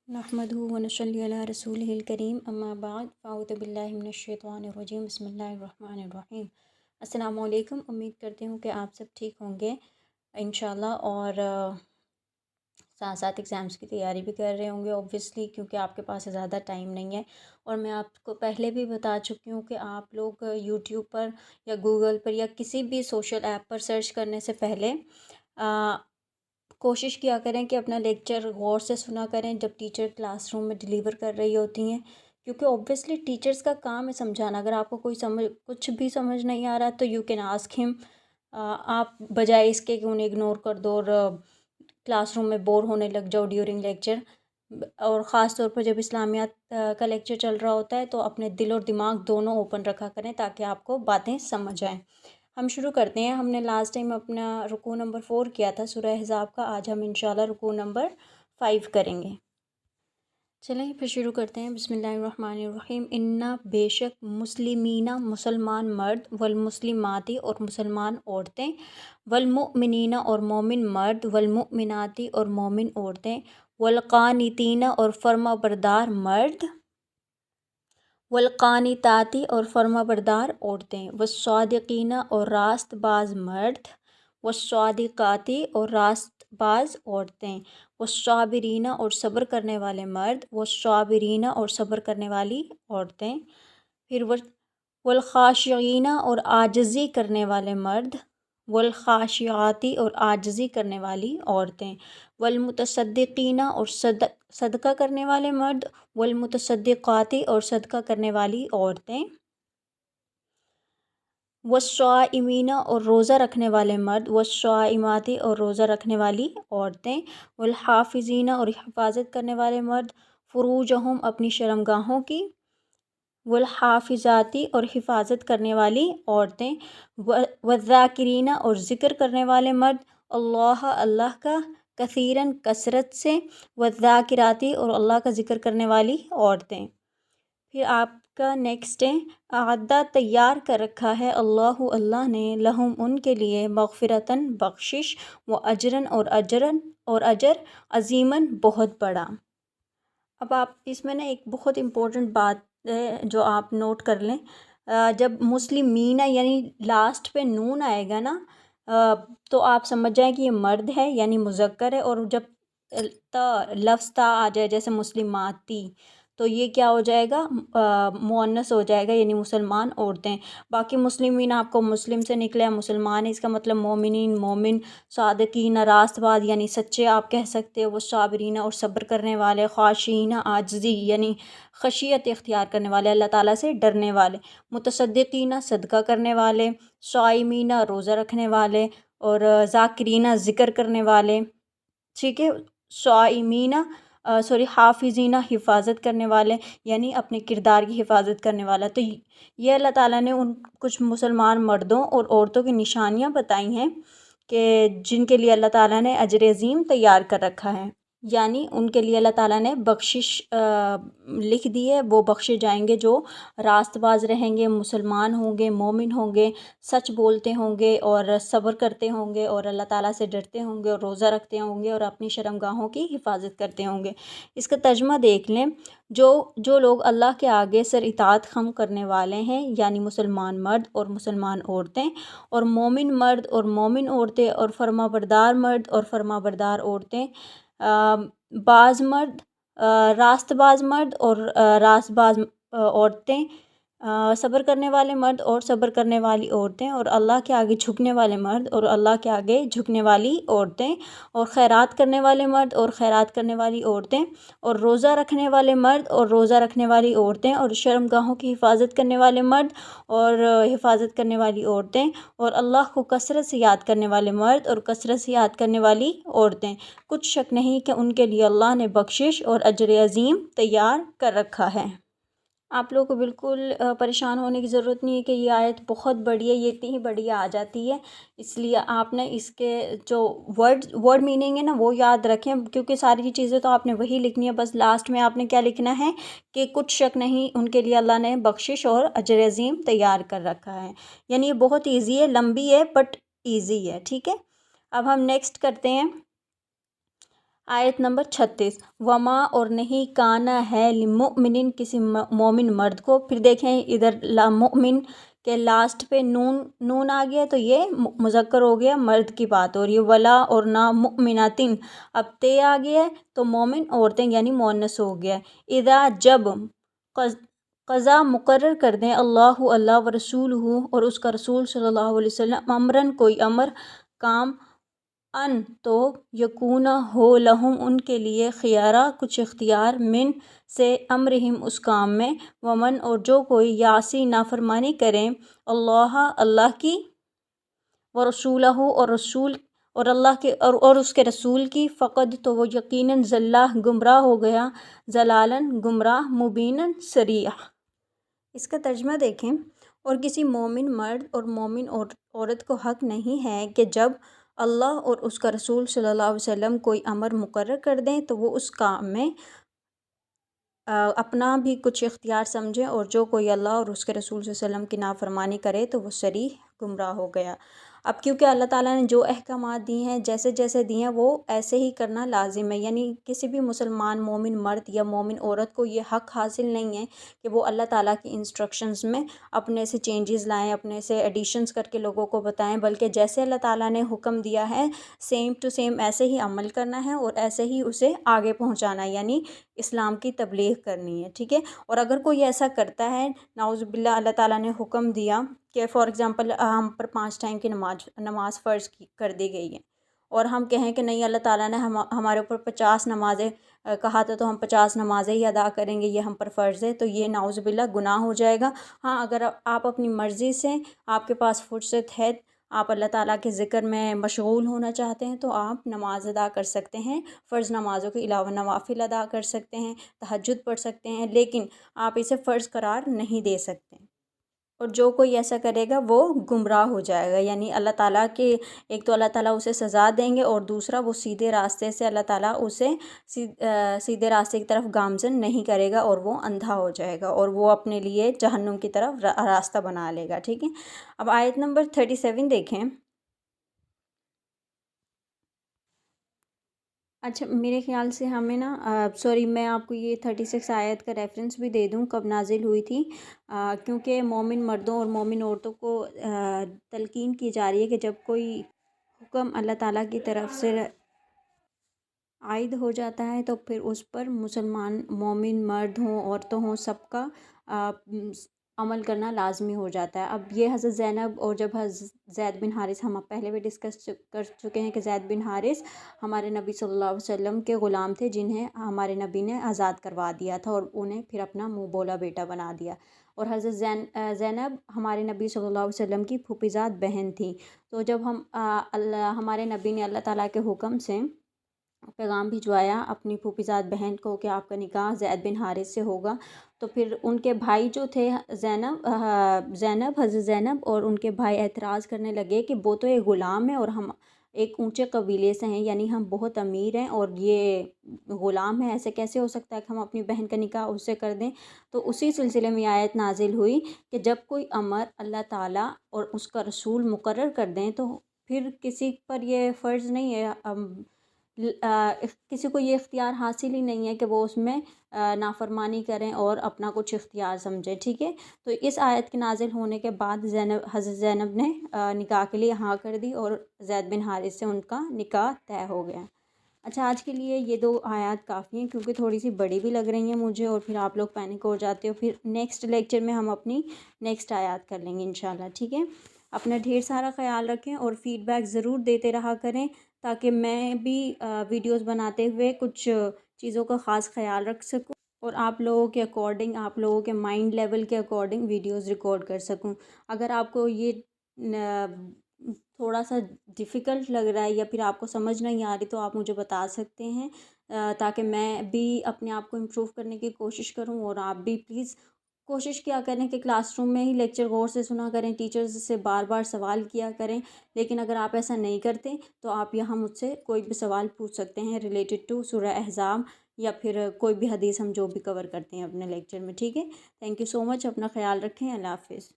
نحمده ونصلی علی رسولہ الکریم اما بعد فاعوذ باللہ من الشیطان الرجیم بسم اللہ الرحمن الرحیم۔ السلام علیکم، امید کرتی ہوں کہ آپ سب ٹھیک ہوں گے انشاءاللہ، اور ساتھ ساتھ ایگزامس کی تیاری بھی کر رہے ہوں گے اوبویسلی، کیونکہ آپ کے پاس زیادہ ٹائم نہیں ہے۔ اور میں آپ کو پہلے بھی بتا چکی ہوں کہ آپ لوگ یوٹیوب پر یا گوگل پر یا کسی بھی سوشل ایپ پر سرچ کرنے سے پہلے کوشش کیا کریں کہ اپنا لیکچر غور سے سنا کریں جب ٹیچر کلاس روم میں ڈلیور کر رہی ہوتی ہیں، کیونکہ اوبویسلی ٹیچرز کا کام ہے سمجھانا۔ اگر آپ کو کچھ بھی سمجھ نہیں آ رہا تو یو کین آسک ہم، آپ بجائے اس کے کہ انہیں اگنور کر دو اور کلاس روم میں بور ہونے لگ جاؤ ڈیورنگ لیکچر۔ اور خاص طور پر جب اسلامیات کا لیکچر چل رہا ہوتا ہے تو اپنے دل اور دماغ دونوں اوپن رکھا کریں تاکہ آپ کو باتیں سمجھ آئیں۔ ہم شروع کرتے ہیں۔ ہم نے لاسٹ ٹائم اپنا رکوع نمبر 4 کیا تھا سورہ احزاب کا، آج ہم انشاءاللہ رکوع نمبر 5 کریں گے۔ چلیں پھر شروع کرتے ہیں۔ بسم اللہ الرحمن الرحیم۔ انا بے شک مسلمین مسلمان مرد، والمسلماتی اور مسلمان عورتیں، والمؤمنین اور مومن مرد، والمؤمناتی اور مومن عورتیں، والقانتین اور فرما بردار مرد، والقانتاتی اور فرما بردار عورتیں، والصادقین اور راست باز مرد، والصادقاتی اور راست باز عورتیں، والصابرین اور صبر کرنے والے مرد، والصابرین اور صبر کرنے والی عورتیں، پھر والخاشعین اور عاجزی کرنے والے مرد، والخاشعاتی اور عاجزی کرنے والی عورتیں، والمتصدقین اور صدقہ کرنے والے مرد، والمتصدقاتی اور صدقہ کرنے والی عورتیں، والصائمین اور روزہ رکھنے والے مرد، والصائماتی اور روزہ رکھنے والی عورتیں، والحافظین اور حفاظت کرنے والے مرد، فروجہم اپنی شرمگاہوں کی، والحافظاتی اور حفاظت کرنے والی عورتیں، والذاکرین اور ذکر کرنے والے مرد، اللہ کا کثیراً کثرت سے، والذاکراتی اور اللہ کا ذکر کرنے والی عورتیں۔ پھر آپ کا نیکسٹ ہے، اعدہ تیار کر رکھا ہے اللہ نے، لہم ان کے لیے، مغفرتاً بخشش، و اجراً اور اجر، عظیماً بہت بڑا۔ اب آپ اس میں ایک بہت امپورٹنٹ بات ہے جو آپ نوٹ کر لیں، جب مسلمین یعنی لاسٹ پہ نون آئے گا نا، تو آپ سمجھ جائیں کہ یہ مرد ہے یعنی مذکر ہے، اور جب لفظ تا آ جائے جیسے مسلماتی تو یہ کیا ہو جائے گا، مؤنث ہو جائے گا یعنی مسلمان عورتیں۔ باقی مسلمین آپ کو مسلم سے نکلا ہے، مسلمان ہے، اس کا مطلب مومنین مومن، صادقین راست باز یعنی سچے آپ کہہ سکتے ہو، وہ صابرین اور صبر کرنے والے، خاشعین عاجزی یعنی خشیت اختیار کرنے والے، اللہ تعالیٰ سے ڈرنے والے، متصدقین صدقہ کرنے والے، صائمین روزہ رکھنے والے، اور ذاکرین ذکر کرنے والے، ٹھیک ہے، صائمین حافظین حفاظت کرنے والے یعنی اپنے کردار کی حفاظت کرنے والا۔ تو یہ اللہ تعالیٰ نے ان کچھ مسلمان مردوں اور عورتوں کی نشانیاں بتائی ہیں کہ جن کے لیے اللہ تعالیٰ نے اجر عظیم تیار کر رکھا ہے، یعنی ان کے لیے اللہ تعالیٰ نے بخشش لکھ دی ہے، وہ بخشے جائیں گے جو راست باز رہیں گے، مسلمان ہوں گے، مومن ہوں گے، سچ بولتے ہوں گے اور صبر کرتے ہوں گے اور اللہ تعالیٰ سے ڈرتے ہوں گے اور روزہ رکھتے ہوں گے اور اپنی شرمگاہوں کی حفاظت کرتے ہوں گے۔ اس کا ترجمہ دیکھ لیں، جو لوگ اللہ کے آگے سر اطاعت خم کرنے والے ہیں یعنی مسلمان مرد اور مسلمان عورتیں، اور مومن مرد اور مومن عورتیں، اور فرما بردار مرد اور فرما بردار عورتیں، باز مرد، راست باز مرد اور راست باز عورتیں، صبر کرنے والے مرد اور صبر کرنے والی عورتیں، اور اللہ کے آگے جھکنے والے مرد اور اللہ کے آگے جھکنے والی عورتیں، اور خیرات کرنے والے مرد اور خیرات کرنے والی عورتیں، اور روزہ رکھنے والے مرد اور روزہ رکھنے والی عورتیں، اور شرمگاہوں کی حفاظت کرنے والے مرد اور حفاظت کرنے والی عورتیں، اور اللہ کو کثرت سے یاد کرنے والے مرد اور کثرت سے یاد کرنے والی عورتیں۔ کچھ شک نہیں کہ ان کے لیے اللہ نے بخشش اور اجر عظیم تیار کر رکھا ہے۔ آپ لوگوں کو بالکل پریشان ہونے کی ضرورت نہیں ہے کہ یہ آیت بہت بڑی ہے، یہ اتنی ہی بڑی آ جاتی ہے، اس لیے آپ نے اس کے جو ورڈ میننگ ہے نا وہ یاد رکھیں، کیونکہ ساری چیزیں تو آپ نے وہی لکھنی ہے، بس لاسٹ میں آپ نے کیا لکھنا ہے کہ کچھ شک نہیں ان کے لیے اللہ نے بخشش اور اجر عظیم تیار کر رکھا ہے، یعنی یہ بہت ایزی ہے، لمبی ہے بٹ ایزی ہے، ٹھیک ہے۔ اب ہم نیکسٹ کرتے ہیں، آیت نمبر 36 وما اور نہیں کانا ہے لمؤمن کسی مومن مرد کو. پھر دیکھیں ادھر مؤمن کے لاسٹ پہ نون آ گیا تو یہ مذکر ہو گیا، مرد کی بات ہو رہی ہے. ولا اور نہ مؤمناتن اب تے آ گیا ہے تو مومن عورتیں یعنی مؤنث ہو گیا. اذا جب قضا مقرر کر دیں اللہ و رسولہ اور اس کا رسول صلی اللہ علیہ وسلم امرن کوئی امر کام ان تو یکون ہو لہم ان کے لیے خیارہ کچھ اختیار من سے امرہم اس کام میں. ومن اور جو کوئی یاسی نافرمانی کریں اللہ کی ورسولہ اور رسول اور اللہ کے اور اس کے رسول کی فقد تو وہ یقیناً ضلع گمراہ ہو گیا، ضلالن گمراہ مبیناً صریح. اس کا ترجمہ دیکھیں. اور کسی مومن مرد اور مومن عورت کو حق نہیں ہے کہ جب اللہ اور اس کا رسول صلی اللہ علیہ وسلم کوئی امر مقرر کر دیں تو وہ اس کام میں اپنا بھی کچھ اختیار سمجھیں، اور جو کوئی اللہ اور اس کے رسول صلی اللہ علیہ وسلم کی نافرمانی کرے تو وہ صریح گمراہ ہو گیا. اب کیونکہ اللہ تعالیٰ نے جو احکامات دیے ہیں جیسے جیسے دیے ہیں وہ ایسے ہی کرنا لازم ہے، یعنی کسی بھی مسلمان مومن مرد یا مومن عورت کو یہ حق حاصل نہیں ہے کہ وہ اللہ تعالیٰ کی انسٹرکشنز میں اپنے سے چینجز لائیں، اپنے سے ایڈیشنز کر کے لوگوں کو بتائیں، بلکہ جیسے اللہ تعالیٰ نے حکم دیا ہے سیم ٹو سیم ایسے ہی عمل کرنا ہے اور ایسے ہی اسے آگے پہنچانا ہے، یعنی اسلام کی تبلیغ کرنی ہے. ٹھیک ہے. اور اگر کوئی ایسا کرتا ہے نعوذ باللہ، اللہ تعالیٰ نے حکم دیا کہ فار ایگزامپل ہم پر 5 ٹائم کی نماز فرض کر دی گئی ہے اور ہم کہیں کہ نہیں اللہ تعالیٰ نے ہمارے اوپر 50 نمازیں کہا تھا تو ہم 50 نمازیں ہی ادا کریں گے، یہ ہم پر فرض ہے، تو یہ نعوذ باللہ گناہ ہو جائے گا. ہاں اگر آپ اپنی مرضی سے آپ کے پاس فرصت ہے، آپ اللہ تعالیٰ کے ذکر میں مشغول ہونا چاہتے ہیں تو آپ نماز ادا کر سکتے ہیں، فرض نمازوں کے علاوہ نوافل ادا کر سکتے ہیں، تہجد پڑھ سکتے ہیں، لیکن آپ اسے فرض قرار نہیں دے سکتے. اور جو کوئی ایسا کرے گا وہ گمراہ ہو جائے گا، یعنی اللہ تعالیٰ کے ایک تو اللہ تعالیٰ اسے سزا دیں گے اور دوسرا وہ سیدھے راستے سے اللہ تعالیٰ اسے سیدھے راستے کی طرف گامزن نہیں کرے گا اور وہ اندھا ہو جائے گا اور وہ اپنے لیے جہنم کی طرف راستہ بنا لے گا. ٹھیک ہے. اب آیت نمبر 37 دیکھیں. اچھا میرے خیال سے ہمیں نا سوری میں آپ کو یہ 36 آیت کا ریفرنس بھی دے دوں کب نازل ہوئی تھی، کیونکہ مومن مردوں اور مومن عورتوں کو تلقین کی جا رہی ہے کہ جب کوئی حکم اللہ تعالیٰ کی طرف سے عائد ہو جاتا ہے تو پھر اس پر مسلمان مومن مرد ہوں عورتوں ہوں سب کا عمل کرنا لازمی ہو جاتا ہے. اب یہ حضرت زینب اور جب حضرت زید بن حارث، ہم پہلے بھی ڈسکس کر چکے ہیں کہ زید بن حارث ہمارے نبی صلی اللہ علیہ وسلم کے غلام تھے جنہیں ہمارے نبی نے آزاد کروا دیا تھا اور انہیں پھر اپنا منہ بولا بیٹا بنا دیا. اور حضرت زینب ہمارے نبی صلی اللہ علیہ وسلم کی پھوپھیزاد بہن تھی. تو جب ہمارے نبی نے اللہ تعالیٰ کے حکم سے پیغام بھجوایا اپنی پھوپھیزاد بہن کو کہ آپ کا نکاح زید بن حارث سے ہوگا، تو پھر ان کے بھائی جو تھے حضرت زینب اور ان کے بھائی اعتراض کرنے لگے کہ وہ تو ایک غلام ہے اور ہم ایک اونچے قبیلے سے ہیں، یعنی ہم بہت امیر ہیں اور یہ غلام ہے، ایسے کیسے ہو سکتا ہے کہ ہم اپنی بہن کا نکاح اس سے کر دیں. تو اسی سلسلے میں آیت نازل ہوئی کہ جب کوئی امر اللہ تعالیٰ اور اس کا رسول مقرر کر دیں تو پھر کسی پر یہ فرض نہیں ہے، کسی کو یہ اختیار حاصل ہی نہیں ہے کہ وہ اس میں نافرمانی کریں اور اپنا کچھ اختیار سمجھیں. ٹھیک ہے. تو اس آیت کے نازل ہونے کے بعد حضرت زینب نے نکاح کے لیے ہاں کر دی اور زید بن حارث سے ان کا نکاح طے ہو گیا. اچھا آج کے لیے یہ 2 آیات کافی ہیں کیونکہ تھوڑی سی بڑی بھی لگ رہی ہیں مجھے اور پھر آپ لوگ پینک ہو جاتے ہو. پھر نیکسٹ لیکچر میں ہم اپنی نیکسٹ آیات کر لیں گے انشاءاللہ. ٹھیک ہے. اپنا ڈھیر سارا خیال رکھیں اور فیڈ بیک ضرور دیتے رہا کریں تاکہ میں بھی ویڈیوز بناتے ہوئے کچھ چیزوں کا خاص خیال رکھ سکوں اور آپ لوگوں کے اکارڈنگ، آپ لوگوں کے مائنڈ لیول کے اکارڈنگ ویڈیوز ریکارڈ کر سکوں. اگر آپ کو یہ تھوڑا سا ڈیفیکلٹ لگ رہا ہے یا پھر آپ کو سمجھ نہیں آ رہی تو آپ مجھے بتا سکتے ہیں تاکہ میں بھی اپنے آپ کو امپروو کرنے کی کوشش کروں. اور آپ بھی پلیز کوشش کیا کریں کہ کلاس روم میں ہی لیکچر غور سے سنا کریں، ٹیچرز سے بار بار سوال کیا کریں. لیکن اگر آپ ایسا نہیں کرتے تو آپ یہاں مجھ سے کوئی بھی سوال پوچھ سکتے ہیں ریلیٹڈ ٹو سورہ احزاب یا پھر کوئی بھی حدیث ہم جو بھی کور کرتے ہیں اپنے لیکچر میں. ٹھیک ہے. تھینک یو سو مچ. اپنا خیال رکھیں. اللہ حافظ.